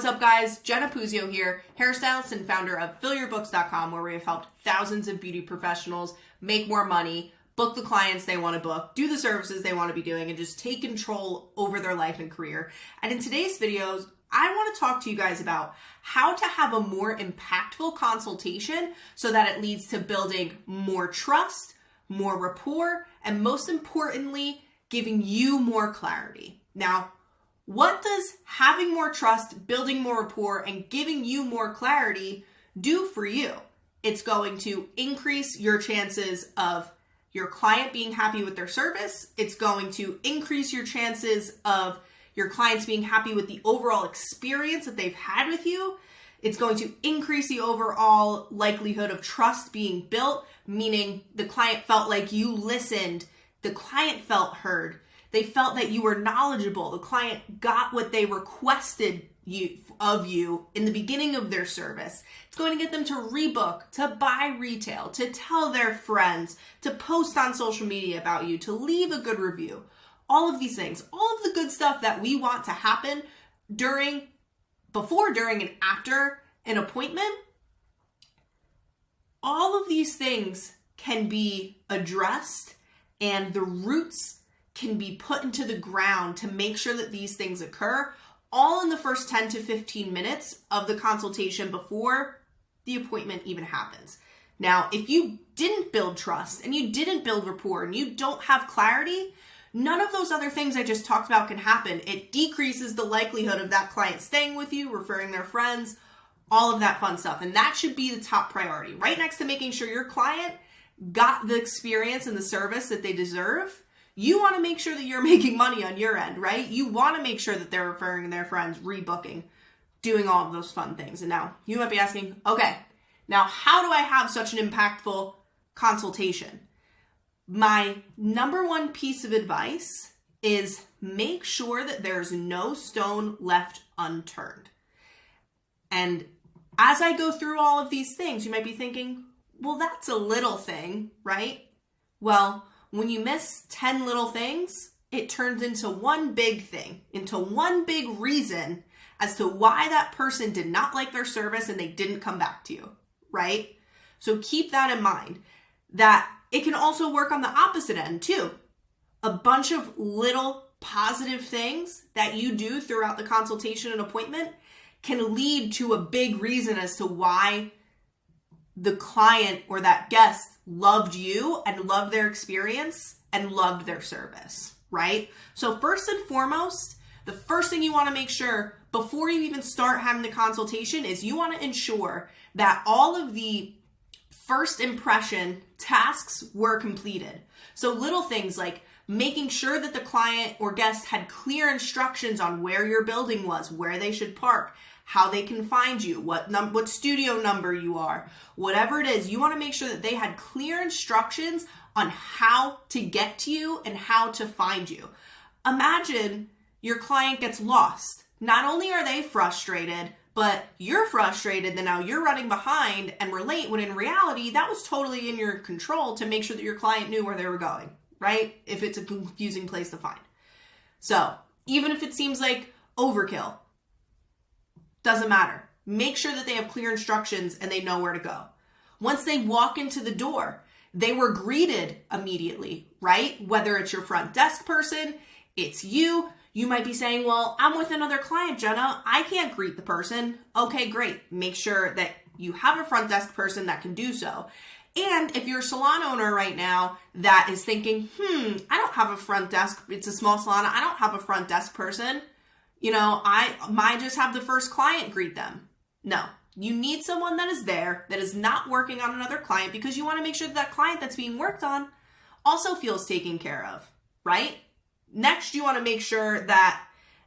What's up, guys? Jenna Puzio here, hairstylist and founder of FillYourBooks.com, where we have helped thousands of beauty professionals make more money, book the clients they want to book, do the services they want to be doing, and just take control over their life and career. And in today's videos, I want to talk to you guys about how to have a more impactful consultation so that it leads to building more trust, more rapport, and most importantly, giving you more clarity. Now, what does having more trust, building more rapport, and giving you more clarity do for you? It's going to increase your chances of your client being happy with their service. It's going to increase your chances of your clients being happy with the overall experience that they've had with you. It's going to increase the overall likelihood of trust being built, meaning the client felt like you listened, the client felt heard. They felt that you were knowledgeable. The client got what they requested of you in the beginning of their service. It's going to get them to rebook, to buy retail, to tell their friends, to post on social media about you, to leave a good review. All of these things, all of the good stuff that we want to happen before, during, and after an appointment, all of these things can be addressed, and the roots can be put into the ground to make sure that these things occur all in the first 10 to 15 minutes of the consultation before the appointment even happens. Now, if you didn't build trust and you didn't build rapport and you don't have clarity, none of those other things I just talked about can happen. It decreases the likelihood of that client staying with you, referring their friends, all of that fun stuff. And that should be the top priority, right next to making sure your client got the experience and the service that they deserve. You want to make sure that you're making money on your end, right? You want to make sure that they're referring their friends, rebooking, doing all of those fun things. And now you might be asking, okay, now how do I have such an impactful consultation? My number one piece of advice is make sure that there's no stone left unturned. And as I go through all of these things, you might be thinking, well, that's a little thing, right? Well, when you miss 10 little things, it turns into one big thing, into one big reason as to why that person did not like their service and they didn't come back to you, right? So keep that in mind, that it can also work on the opposite end too. A bunch of little positive things that you do throughout the consultation and appointment can lead to a big reason as to why the client or that guest loved you and loved their experience and loved their service, right? So first and foremost, the first thing you want to make sure before you even start having the consultation is you want to ensure that all of the first impression tasks were completed. So little things like making sure that the client or guest had clear instructions on where your building was, where they should park, how they can find you, what studio number you are, whatever it is. You want to make sure that they had clear instructions on how to get to you and how to find you. Imagine your client gets lost. Not only are they frustrated, but you're frustrated that now you're running behind and we're late, when in reality, that was totally in your control to make sure that your client knew where they were going, right? If it's a confusing place to find. So even if it seems like overkill, doesn't matter. Make sure that they have clear instructions and they know where to go. Once they walk into the door, they were greeted immediately, right? Whether it's your front desk person, it's you. You might be saying, well, I'm with another client, Jenna. I can't greet the person. Okay, great. Make sure that you have a front desk person that can do so. And if you're a salon owner right now that is thinking, I don't have a front desk. It's a small salon. I don't have a front desk person. I might just have the first client greet them. No, you need someone that is there, that is not working on another client, because you want to make sure that client that's being worked on also feels taken care of, right? Next, you want to make sure that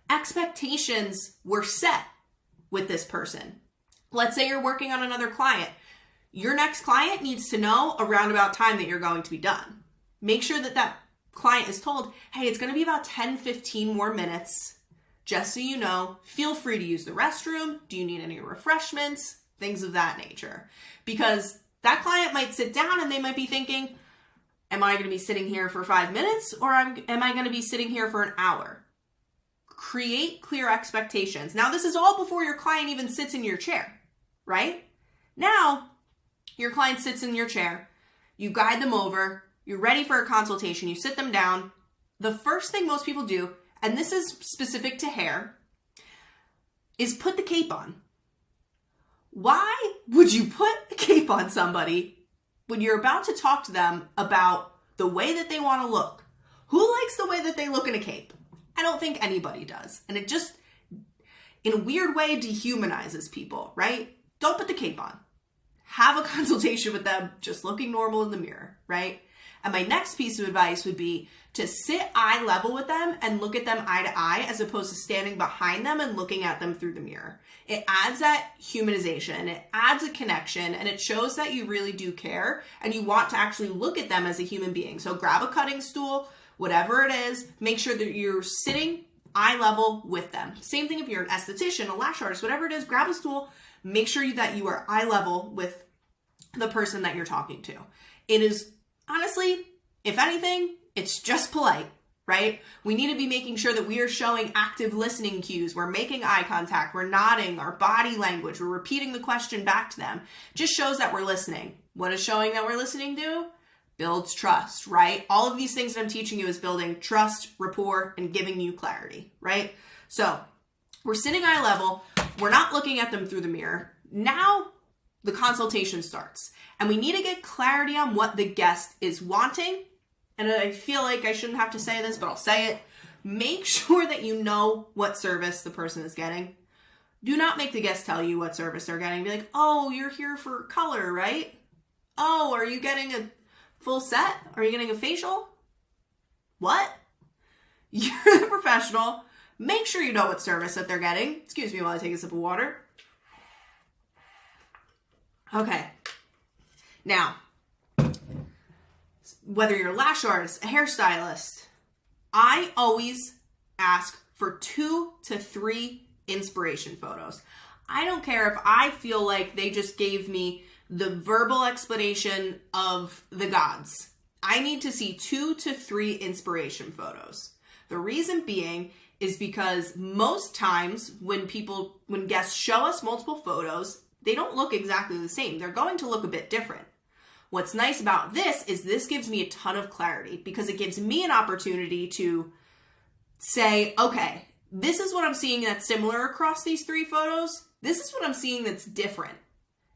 expectations were set with this person. Let's say you're working on another client. Your next client needs to know around about time that you're going to be done. Make sure that that client is told, hey, it's going to be about 10, 15 more minutes. Just so you know, feel free to use the restroom. Do you need any refreshments? Things of that nature. Because that client might sit down and they might be thinking, am I going to be sitting here for 5 minutes or am I going to be sitting here for an hour? create clear expectations. Now, this is all before your client even sits in your chair, right? Now, your client sits in your chair, you guide them over, you're ready for a consultation, you sit them down. The first thing most people do, and this is specific to hair, is put the cape on. Why would you put a cape on somebody when you're about to talk to them about the way that they want to look? Who likes the way that they look in a cape? I don't think anybody does. And it just, in a weird way, dehumanizes people, right? Don't put the cape on. Have a consultation with them just looking normal in the mirror, right? And my next piece of advice would be to sit eye level with them and look at them eye to eye as opposed to standing behind them and looking at them through the mirror. It adds that humanization, it adds a connection, and it shows that you really do care and you want to actually look at them as a human being. So grab a cutting stool, whatever it is, make sure that you're sitting eye level with them. Same thing if you're an esthetician, a lash artist, whatever it is, grab a stool, make sure that you are eye level with the person that you're talking to. It is, honestly, if anything, it's just polite, right? We need to be making sure that we are showing active listening cues. We're making eye contact, we're nodding, our body language, we're repeating the question back to them. Just shows that we're listening. What is showing that we're listening do? Builds trust, right? All of these things that I'm teaching you is building trust, rapport, and giving you clarity, right? So we're sitting eye level. We're not looking at them through the mirror. Now the consultation starts and we need to get clarity on what the guest is wanting. And I feel like I shouldn't have to say this, but I'll say it. Make sure that you know what service the person is getting. Do not make the guest tell you what service they're getting. Be like, oh, you're here for color, right? Oh, are you getting a full set? Are you getting a facial? What? You're the professional. Make sure you know what service that they're getting. Excuse me while I take a sip of water. Okay. Now, whether you're a lash artist, a hairstylist, I always ask for 2 to 3 inspiration photos. I don't care if I feel like they just gave me the verbal explanation of the gods. I need to see 2 to 3 inspiration photos. The reason being is because most times when guests show us multiple photos, they don't look exactly the same. They're going to look a bit different. What's nice about this is this gives me a ton of clarity because it gives me an opportunity to say, okay, this is what I'm seeing that's similar across these 3 photos. This is what I'm seeing that's different.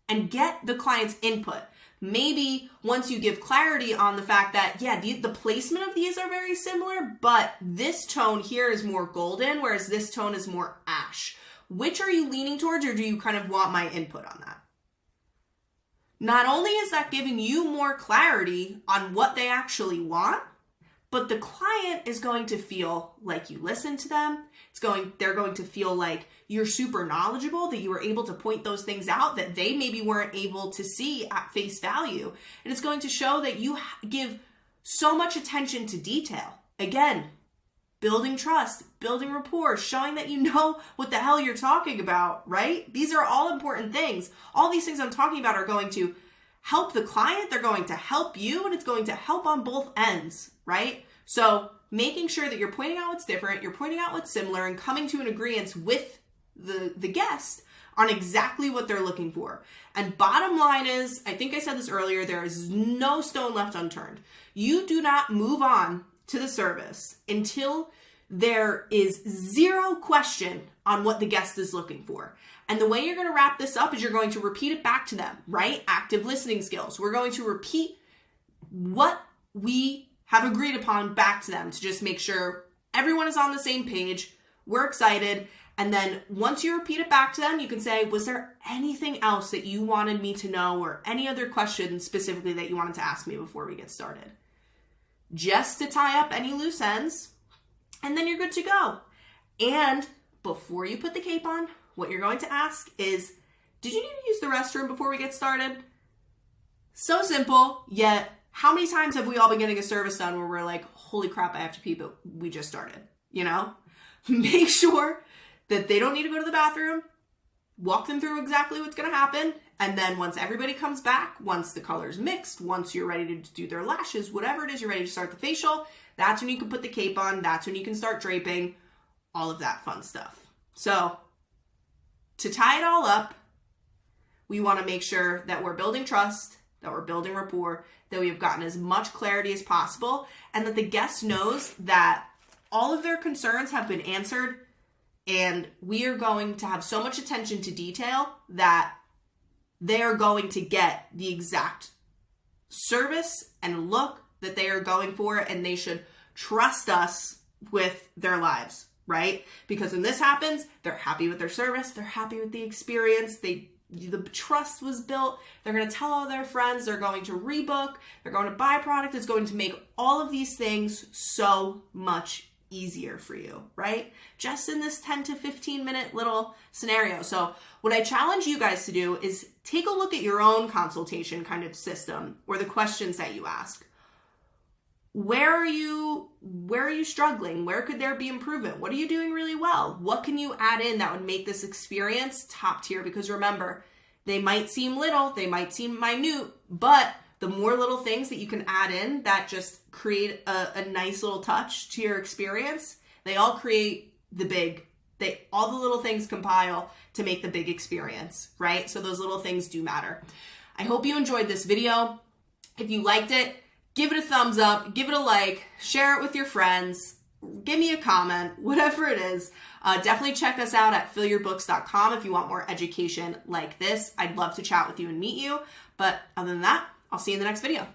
And get the client's input. Maybe once you give clarity on the fact that, yeah, the placement of these are very similar, but this tone here is more golden, whereas this tone is more ash. Which are you leaning towards, or do you kind of want my input on that? Not only is that giving you more clarity on what they actually want, but the client is going to feel like you listened to them. They're going to feel like you're super knowledgeable, that you were able to point those things out that they maybe weren't able to see at face value. And it's going to show that you give so much attention to detail. Again, building trust, building rapport, showing that you know what the hell you're talking about, right? These are all important things. All these things I'm talking about are going to help the client, they're going to help you, and it's going to help on both ends, right? So making sure that you're pointing out what's different, you're pointing out what's similar, and coming to an agreement with the guest on exactly what they're looking for. And bottom line is, I think I said this earlier, there is no stone left unturned. You do not move on to the service until there is 0 question on what the guest is looking for. And the way you're going to wrap this up is you're going to repeat it back to them, right? Active listening skills. We're going to repeat what we have agreed upon back to them to just make sure everyone is on the same page. We're excited. And then once you repeat it back to them, you can say, was there anything else that you wanted me to know or any other questions specifically that you wanted to ask me before we get started? Just to tie up any loose ends, and then you're good to go. And before you put the cape on, what you're going to ask is, did you need to use the restroom before we get started? So simple, yet how many times have we all been getting a service done where we're like, holy crap, I have to pee, but we just started, you know? Make sure that they don't need to go to the bathroom, walk them through exactly what's going to happen, and then once everybody comes back, once the color's mixed, once you're ready to do their lashes, whatever it is, you're ready to start the facial, that's when you can put the cape on, that's when you can start draping. all of that fun stuff. So to tie it all up, we want to make sure that we're building trust, that we're building rapport, that we've gotten as much clarity as possible, and that the guest knows that all of their concerns have been answered, and we are going to have so much attention to detail that they are going to get the exact service and look that they are going for, and they should trust us with their lives, right? Because when this happens, they're happy with their service, they're happy with the experience, the trust was built, they're going to tell all their friends, they're going to rebook, they're going to buy product. It's going to make all of these things so much easier for you, right? Just in this 10 to 15 minute little scenario. So what I challenge you guys to do is take a look at your own consultation kind of system, or the questions that you ask. Where are you struggling? Where could there be improvement? What are you doing really well? What can you add in that would make this experience top tier? Because remember, they might seem little, they might seem minute, but the more little things that you can add in that just create a nice little touch to your experience, they all create the big, all the little things compile to make the big experience, right? So those little things do matter. I hope you enjoyed this video. If you liked it, give it a thumbs up, give it a like, share it with your friends, give me a comment, whatever it is. Definitely check us out at fillyourbooks.com if you want more education like this. I'd love to chat with you and meet you. But other than that, I'll see you in the next video.